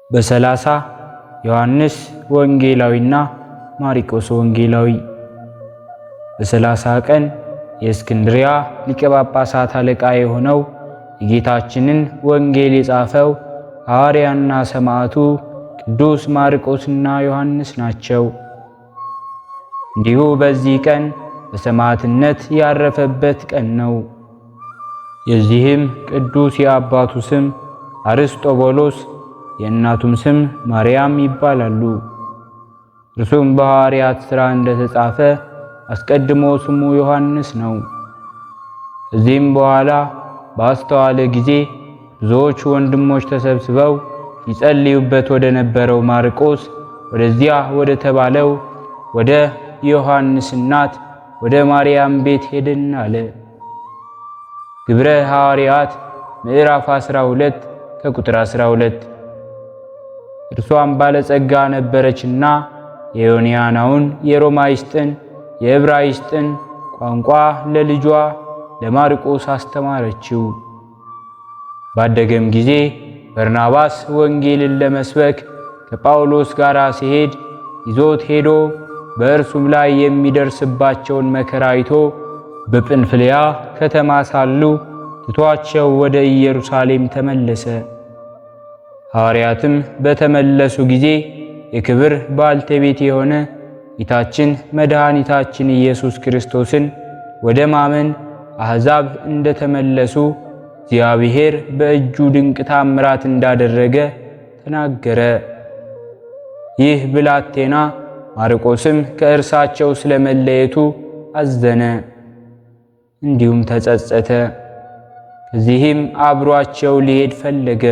በ30 ዮሐንስ ወንጌላዊና ማርቆስ ወንጌላዊ። በ30 ቀን የእስክንድሪያ ሊቀ ጳጳሳት አለቃ የሆነው የጌታችንን ወንጌል የጻፈው ሐዋርያና ሰማዕቱ ቅዱስ ማርቆስና ዮሐንስ ናቸው። እንዲሁ በዚህ ቀን በሰማዕትነት ያረፈበት ቀን ነው። የዚህም ቅዱስ የአባቱ ስም አርስጦቦሎስ የእናቱም ስም ማርያም ይባላሉ። እርሱም በሐዋርያት ሥራ እንደተጻፈ አስቀድሞ ስሙ ዮሐንስ ነው። ከዚህም በኋላ ባስተዋለ ጊዜ ብዙዎች ወንድሞች ተሰብስበው ይጸልዩበት ወደ ነበረው ማርቆስ ወደዚያ ወደ ተባለው ወደ ዮሐንስ እናት ወደ ማርያም ቤት ሄድን አለ። ግብረ ሐዋርያት ምዕራፍ 12 ከቁጥር 12። እርሷም ባለጸጋ ነበረችና የዮንያናውን የሮማይስጥን የዕብራይስጥን ቋንቋ ለልጇ ለማርቆስ አስተማረችው። ባደገም ጊዜ በርናባስ ወንጌልን ለመስበክ ከጳውሎስ ጋር ሲሄድ ይዞት ሄዶ በእርሱም ላይ የሚደርስባቸውን መከራ አይቶ በጵንፍልያ ከተማ ሳሉ ትቷቸው ወደ ኢየሩሳሌም ተመለሰ። ሐዋርያትም በተመለሱ ጊዜ የክብር ባልተቤት የሆነ ጌታችን መድኃኒታችን ኢየሱስ ክርስቶስን ወደ ማመን አሕዛብ እንደተመለሱ እግዚአብሔር በእጁ ድንቅ ታምራት እንዳደረገ ተናገረ። ይህ ብላቴና ማርቆስም ከእርሳቸው ስለመለየቱ አዘነ፣ እንዲሁም ተጸጸተ። ከዚህም አብሯቸው ሊሄድ ፈለገ።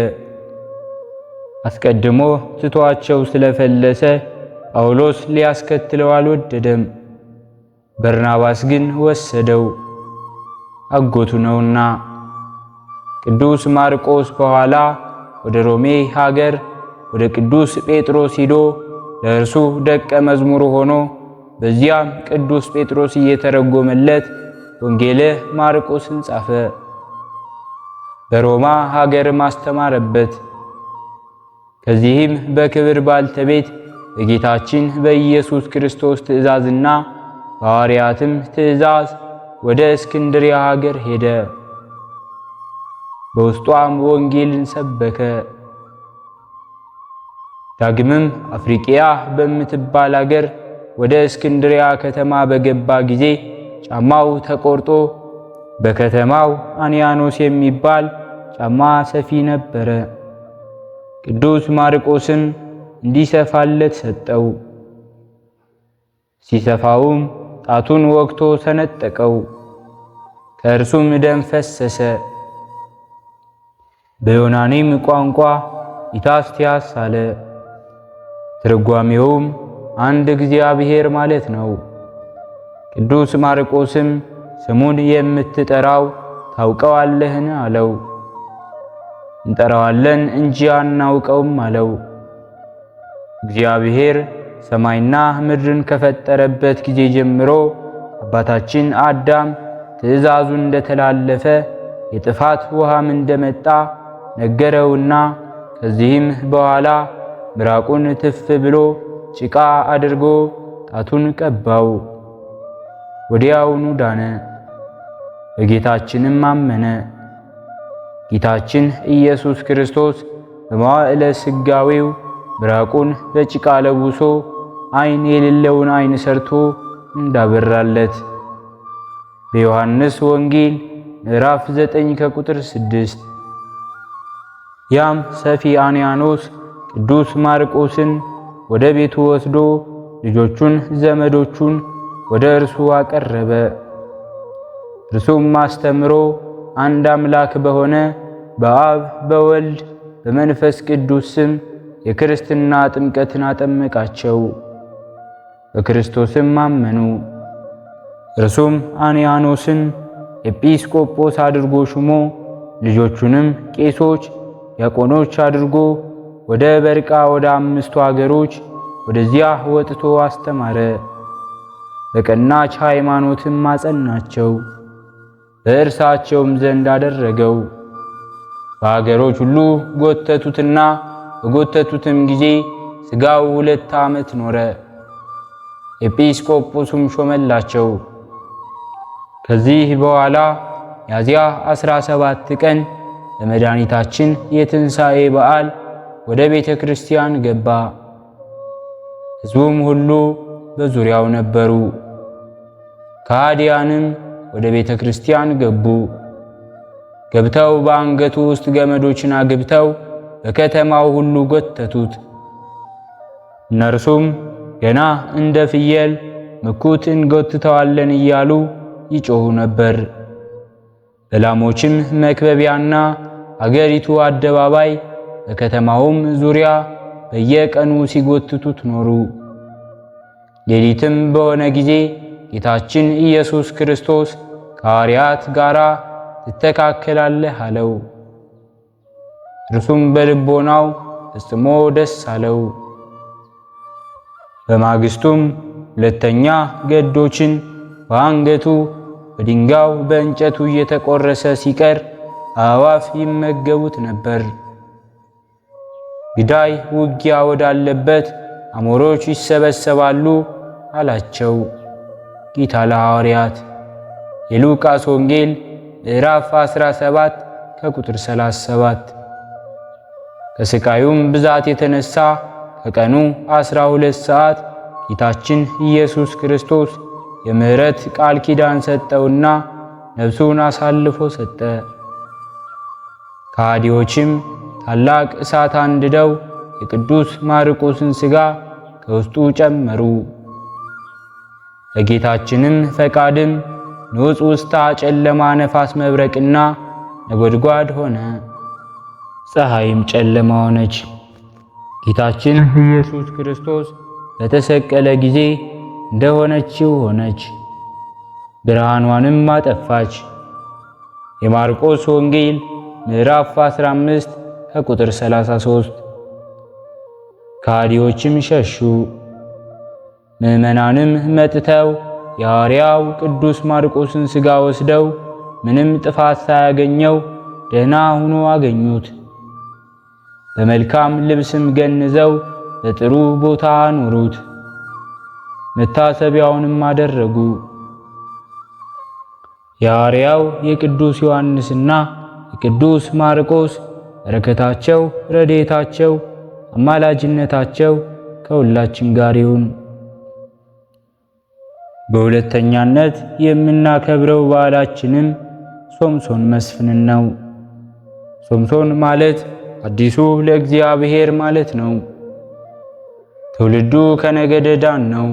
አስቀድሞ ትቷቸው ስለፈለሰ ጳውሎስ ሊያስከትለው አልወደደም። በርናባስ ግን ወሰደው፣ አጎቱ ነውና። ቅዱስ ማርቆስ በኋላ ወደ ሮሜ ሀገር ወደ ቅዱስ ጴጥሮስ ሂዶ ለእርሱ ደቀ መዝሙር ሆኖ በዚያም ቅዱስ ጴጥሮስ እየተረጎመለት ወንጌለ ማርቆስን ጻፈ። በሮማ ሀገርም አስተማረበት። ከዚህም በክብር ባልተቤት በጌታችን በኢየሱስ ክርስቶስ ትእዛዝና በሐዋርያትም ትእዛዝ ወደ እስክንድርያ ሀገር ሄደ። በውስጧም ወንጌልን ሰበከ። ዳግምም አፍሪቅያ በምትባል አገር ወደ እስክንድርያ ከተማ በገባ ጊዜ ጫማው ተቆርጦ በከተማው አንያኖስ የሚባል ጫማ ሰፊ ነበረ። ቅዱስ ማርቆስም እንዲሰፋለት ሰጠው። ሲሰፋውም ጣቱን ወግቶ ሰነጠቀው፣ ከእርሱም ደም ፈሰሰ። በዮናኒም ቋንቋ ኢታስቲያስ አለ። ትርጓሜውም አንድ እግዚአብሔር ማለት ነው። ቅዱስ ማርቆስም ስሙን የምትጠራው ታውቀዋለህን? አለው። እንጠራዋለን እንጂ አናውቀውም አለው። እግዚአብሔር ሰማይና ምድርን ከፈጠረበት ጊዜ ጀምሮ አባታችን አዳም ትእዛዙን እንደተላለፈ የጥፋት ውሃም እንደመጣ ነገረውና ከዚህም በኋላ ምራቁን ትፍ ብሎ ጭቃ አድርጎ ጣቱን ቀባው። ወዲያውኑ ዳነ። በጌታችንም አመነ። ጌታችን ኢየሱስ ክርስቶስ በመዋዕለ ሥጋዌው ምራቁን በጭቃ ለውሶ ዓይን የሌለውን ዓይን ሰርቶ እንዳበራለት በዮሐንስ ወንጌል ምዕራፍ 9 ከቁጥር 6። ያም ሰፊ አንያኖስ ቅዱስ ማርቆስን ወደ ቤቱ ወስዶ ልጆቹን ዘመዶቹን ወደ እርሱ አቀረበ። እርሱም አስተምሮ አንድ አምላክ በሆነ በአብ በወልድ በመንፈስ ቅዱስ ስም የክርስትና ጥምቀትን አጠመቃቸው። በክርስቶስም አመኑ። እርሱም አንያኖስን ኤጲስቆጶስ አድርጎ ሹሞ ልጆቹንም ቄሶች፣ ዲያቆኖች አድርጎ ወደ በርቃ ወደ 5ቱ አገሮች ወደዚያ ወጥቶ አስተማረ። በቀናች ሃይማኖትም አጸናቸው። በእርሳቸውም ዘንድ አደረገው። በአገሮች ሁሉ ጎተቱትና በጎተቱትም ጊዜ ሥጋው 2 ዓመት ኖረ። ኤጲስቆጶሱም ሾመላቸው። ከዚህ በኋላ ሚያዝያ 17 ቀን ለመድኃኒታችን የትንሣኤ በዓል ወደ ቤተ ክርስቲያን ገባ። ሕዝቡም ሁሉ በዙሪያው ነበሩ። ከሃዲያንም ወደ ቤተ ክርስቲያን ገቡ። ገብተው በአንገቱ ውስጥ ገመዶችን አግብተው በከተማው ሁሉ ጎተቱት። እነርሱም ገና እንደ ፍየል ምኩት እንጎትተዋለን እያሉ ይጮኹ ነበር። በላሞችም መክበቢያና አገሪቱ አደባባይ በከተማውም ዙሪያ በየቀኑ ሲጎትቱት ኖሩ። ሌሊትም በሆነ ጊዜ ጌታችን ኢየሱስ ክርስቶስ ከሐዋርያት ጋር ትተካከላለህ አለው። እርሱም በልቦናው ፈጽሞ ደስ አለው። በማግስቱም ሁለተኛ ገዶችን በአንገቱ በድንጋዩ በእንጨቱ እየተቆረሰ ሲቀር አዕዋፍ ይመገቡት ነበር። ግዳይ ውጊያ ወዳለበት አሞሮች ይሰበሰባሉ አላቸው ጌታ ለሐዋርያት። የሉቃስ ወንጌል ምዕራፍ 17 ከቁጥር 37። ከስቃዩም ብዛት የተነሳ ከቀኑ 12 ሰዓት ጌታችን ኢየሱስ ክርስቶስ የምሕረት ቃል ኪዳን ሰጠውና ነፍሱን አሳልፎ ሰጠ። ከሃዲዎችም ታላቅ እሳት አንድደው የቅዱስ ማርቆስን ሥጋ ከውስጡ ጨመሩ። ለጌታችንም ፈቃድም ንውፅ ውስጣ ጨለማ፣ ነፋስ፣ መብረቅና ነጎድጓድ ሆነ። ፀሐይም ጨለማ ሆነች። ጌታችን ኢየሱስ ክርስቶስ በተሰቀለ ጊዜ እንደሆነችው ሆነች፣ ብርሃኗንም አጠፋች። የማርቆስ ወንጌል ምዕራፍ 15 ከቁጥር 33። ከሃዲዎችም ሸሹ። ምዕመናንም መጥተው የሐዋርያው ቅዱስ ማርቆስን ሥጋ ወስደው ምንም ጥፋት ሳያገኘው ደህና ሆኖ አገኙት። በመልካም ልብስም ገንዘው በጥሩ ቦታ አኖሩት። መታሰቢያውንም አደረጉ። የሐዋርያው የቅዱስ ዮሐንስና የቅዱስ ማርቆስ በረከታቸው፣ ረድኤታቸው፣ አማላጅነታቸው ከሁላችን ጋር ይሁን። በሁለተኛነት የምናከብረው በዓላችንም ሶምሶን መስፍንን ነው። ሶምሶን ማለት አዲሱ ለእግዚአብሔር ማለት ነው። ትውልዱ ከነገደ ዳን ነው።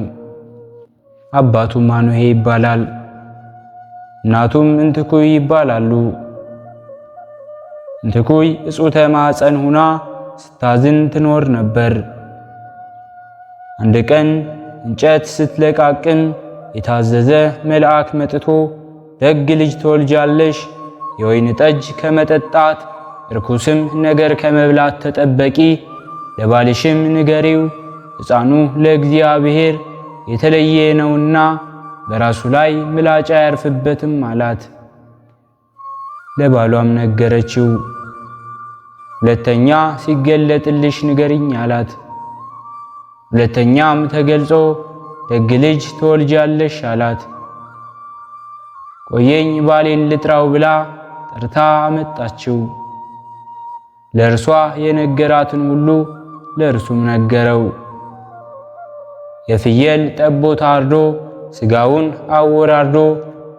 አባቱ ማኑሄ ይባላል። እናቱም እንትኩይ ይባላሉ። እንትኩይ እጹተ ማኅፀን ሁና ስታዝን ትኖር ነበር። አንድ ቀን እንጨት ስትለቃቅም የታዘዘ መልአክ መጥቶ ደግ ልጅ ትወልጃለሽ፣ የወይን ጠጅ ከመጠጣት ርኩስም ነገር ከመብላት ተጠበቂ፣ ለባልሽም ንገሪው፣ ሕፃኑ ለእግዚአብሔር የተለየ ነውና በራሱ ላይ ምላጭ አያርፍበትም አላት። ለባሏም ነገረችው። ሁለተኛ ሲገለጥልሽ ንገሪኝ አላት። ሁለተኛም ተገልጾ ደግ ልጅ ትወልጃለሽ አላት። ቆየኝ ባሌን ልጥራው ብላ ጠርታ አመጣችው። ለእርሷ የነገራትን ሁሉ ለእርሱም ነገረው። የፍየል ጠቦት አርዶ ሥጋውን አወራርዶ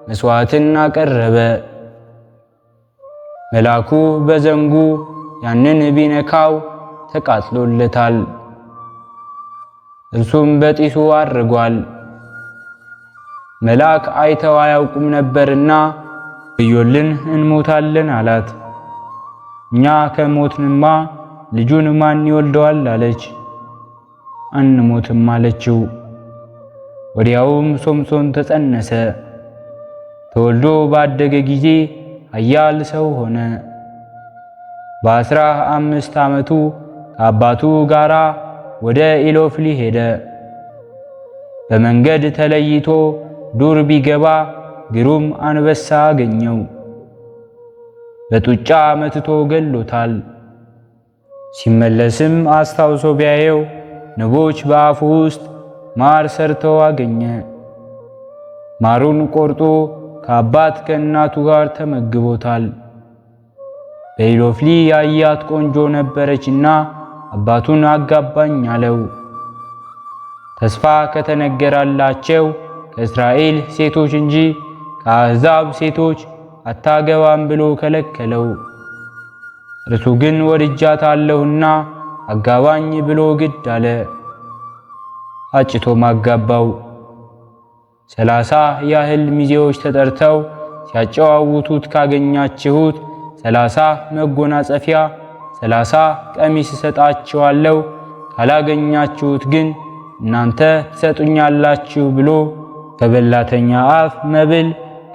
መሥዋዕትን አቀረበ። መልአኩ በዘንጉ ያንን ቢነካው ተቃጥሎለታል። እርሱም በጢሱ አርጓል። መልአክ አይተው አያውቁም ነበርና ወዮልን እንሞታለን አላት። እኛ ከሞትንማ ልጁን ማን ይወልደዋል አለች። አንሞትም አለችው። ወዲያውም ሶምሶን ተጸነሰ። ተወልዶ ባደገ ጊዜ ኃያል ሰው ሆነ። በ15 ዓመቱ ከአባቱ ጋራ ወደ ኢሎፍሊ ሄደ። በመንገድ ተለይቶ ዱር ቢገባ ግሩም አንበሳ አገኘው። በጡጫ መትቶ ገሎታል። ሲመለስም አስታውሶ ቢያየው ንቦች በአፉ ውስጥ ማር ሰርተው አገኘ። ማሩን ቆርጦ ከአባት ከእናቱ ጋር ተመግቦታል። በኢሎፍሊ ያያት ቆንጆ ነበረችና አባቱን አጋባኝ አለው። ተስፋ ከተነገራላቸው ከእስራኤል ሴቶች እንጂ ከአሕዛብ ሴቶች አታገባም ብሎ ከለከለው። እርሱ ግን ወድጃታለሁና አጋባኝ ብሎ ግድ አለ። አጭቶም አጋባው። 30 ያህል ሚዜዎች ተጠርተው ሲያጨዋውቱት ካገኛችሁት 30 መጎናጸፊያ 30 ቀሚስ እሰጣችኋለሁ፣ ካላገኛችሁት ግን እናንተ ትሰጡኛላችሁ ብሎ ከበላተኛ አፍ መብል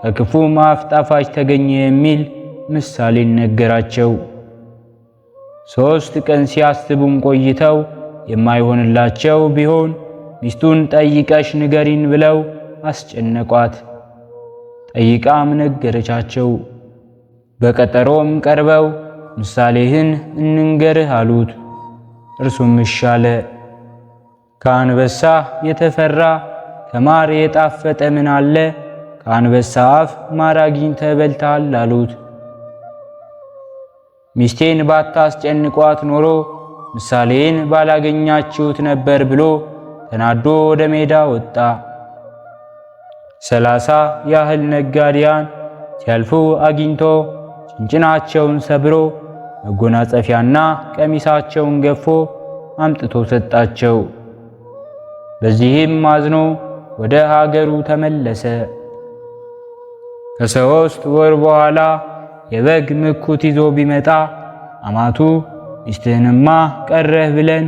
ከክፉም አፍ ጣፋጭ ተገኘ የሚል ምሳሌ ነገራቸው። 3 ቀን ሲያስቡም ቆይተው የማይሆንላቸው ቢሆን ሚስቱን ጠይቀሽ ንገሪን ብለው አስጨነቋት። ጠይቃም ነገረቻቸው። በቀጠሮም ቀርበው ምሳሌህን እንንገርህ አሉት። እርሱም እሺ አለ። ከአንበሳ የተፈራ ከማር የጣፈጠ ምን አለ? ከአንበሳ አፍ ማር አግኝተህ በልተሃል አሉት። ሚስቴን ባታስጨንቋት ኖሮ ምሳሌን ባላገኛችሁት ነበር ብሎ ተናዶ ወደ ሜዳ ወጣ። 30 ያህል ነጋዴያን ሲያልፉ አግኝቶ ጭንጭናቸውን ሰብሮ መጎናጸፊያና ቀሚሳቸውን ገፎ አምጥቶ ሰጣቸው። በዚህም አዝኖ ወደ ሀገሩ ተመለሰ። ከ3 ወር በኋላ የበግ ምኩት ይዞ ቢመጣ አማቱ ሚስትህንማ ቀረህ ብለን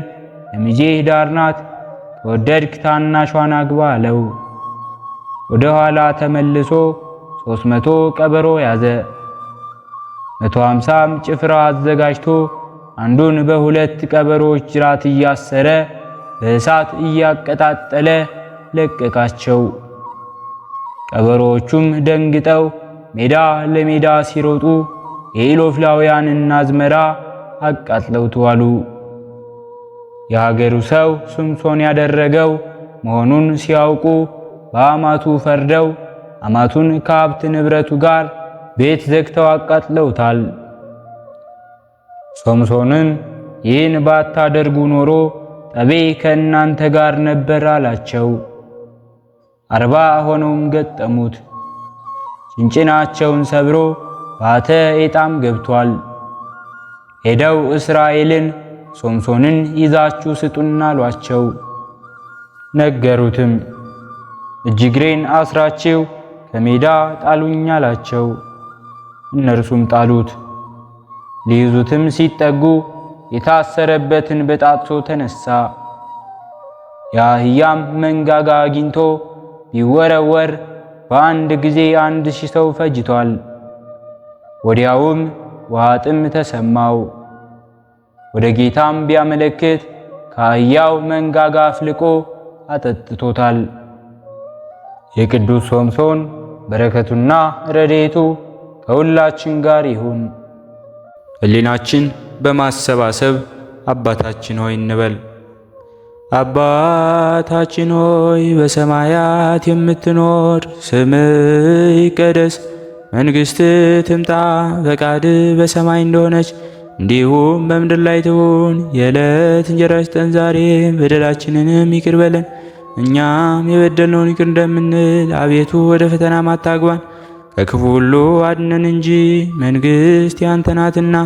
ለሚዜህ ዳር ናት፣ ከወደድክ ታናሿን አግባ አለው። ወደ ኋላ ተመልሶ 300 ቀበሮ ያዘ። 150ም ጭፍራ አዘጋጅቶ አንዱን በ2 ቀበሮች ጅራት እያሰረ በእሳት እያቀጣጠለ ለቀቃቸው። ቀበሮዎቹም ደንግጠው ሜዳ ለሜዳ ሲሮጡ የኢሎፍላውያንን አዝመራ አቃጥለውት ዋሉ። የሀገሩ ሰው ሶምሶን ያደረገው መሆኑን ሲያውቁ በአማቱ ፈርደው አማቱን ከሀብት ንብረቱ ጋር ቤት ዘግተው አቃጥለውታል። ሶምሶንን ይህን ባታደርጉ ኖሮ ጠቤ ከእናንተ ጋር ነበር አላቸው። 40 ሆነውም ገጠሙት። ጭንጭናቸውን ሰብሮ ባተ ኤጣም ገብቷል። ሄደው እስራኤልን ሶምሶንን ይዛችሁ ስጡን አሏቸው። ነገሩትም። እጅግሬን አስራችሁ ከሜዳ ጣሉኝ አላቸው። እነርሱም ጣሉት። ሊይዙትም ሲጠጉ የታሰረበትን በጣጥሶ ተነሳ። የአህያም መንጋጋ አግኝቶ ቢወረወር በአንድ ጊዜ 1000 ሰው ፈጅቷል። ወዲያውም ውሃ ጥም ተሰማው። ወደ ጌታም ቢያመለክት ከአህያው መንጋጋ አፍልቆ አጠጥቶታል። የቅዱስ ሶምሶን በረከቱና ረድኤቱ ከሁላችን ጋር ይሁን። ሕሊናችን በማሰባሰብ አባታችን ሆይ እንበል። አባታችን ሆይ በሰማያት የምትኖር፣ ስምህ ይቀደስ፣ መንግሥትህ ትምጣ፣ ፈቃድህ በሰማይ እንደሆነች እንዲሁም በምድር ላይ ትሁን። የዕለት እንጀራችንን ስጠን ዛሬ፣ በደላችንንም ይቅር በለን እኛም የበደልነውን ይቅር እንደምንል፣ አቤቱ ወደ ፈተናም አታግባን ከክፉ ሁሉ አድነን እንጂ መንግሥት ያንተ ናትና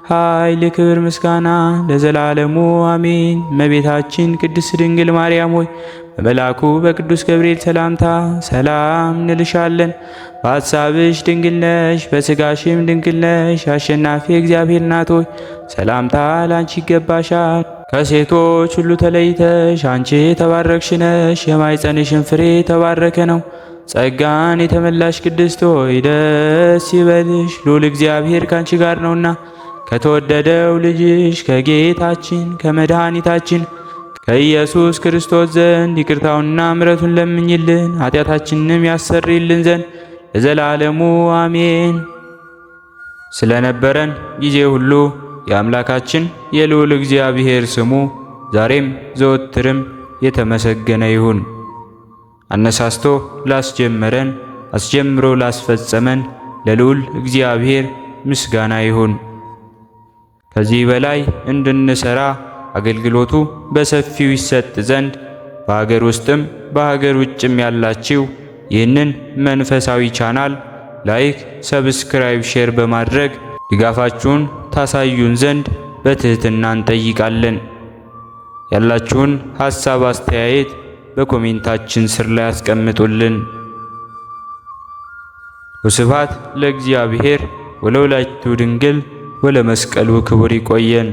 ኃይል፣ ክብር፣ ምስጋና ለዘላለሙ አሜን። እመቤታችን ቅድስት ድንግል ማርያም ሆይ በመልአኩ በቅዱስ ገብርኤል ሰላምታ ሰላም እንልሻለን። በሐሳብሽ ድንግል ነሽ፣ በሥጋሽም ድንግል ነሽ። አሸናፊ እግዚአብሔር እናት ሆይ ሰላምታ ላንቺ ይገባሻል። ከሴቶች ሁሉ ተለይተሽ አንቺ የተባረክሽ ነሽ፣ የማኅፀንሽን ፍሬ የተባረከ ነው። ጸጋን የተመላሽ ቅድስት ሆይ ደስ ይበልሽ፣ ልዑል እግዚአብሔር ካንቺ ጋር ነውና ከተወደደው ልጅሽ ከጌታችን ከመድኃኒታችን ከኢየሱስ ክርስቶስ ዘንድ ይቅርታውንና ምሕረቱን ለምኝልን ኃጢአታችንንም ያሰርይልን ዘንድ ለዘላለሙ አሜን። ስለነበረን ጊዜ ሁሉ የአምላካችን የልዑል እግዚአብሔር ስሙ ዛሬም ዘወትርም የተመሰገነ ይሁን። አነሳስቶ ላስጀመረን አስጀምሮ ላስፈጸመን ለልዑል እግዚአብሔር ምስጋና ይሁን። ከዚህ በላይ እንድንሰራ አገልግሎቱ በሰፊው ይሰጥ ዘንድ በሀገር ውስጥም በሀገር ውጭም ያላችሁ ይህንን መንፈሳዊ ቻናል ላይክ፣ ሰብስክራይብ፣ ሼር በማድረግ ድጋፋችሁን ታሳዩን ዘንድ በትህትና እንጠይቃለን። ያላችሁን ሐሳብ አስተያየት በኮሜንታችን ስር ላይ አስቀምጡልን። ወስብሐት ለእግዚአብሔር ወለወላዲቱ ድንግል ወለመስቀሉ ክቡር። ይቆየን።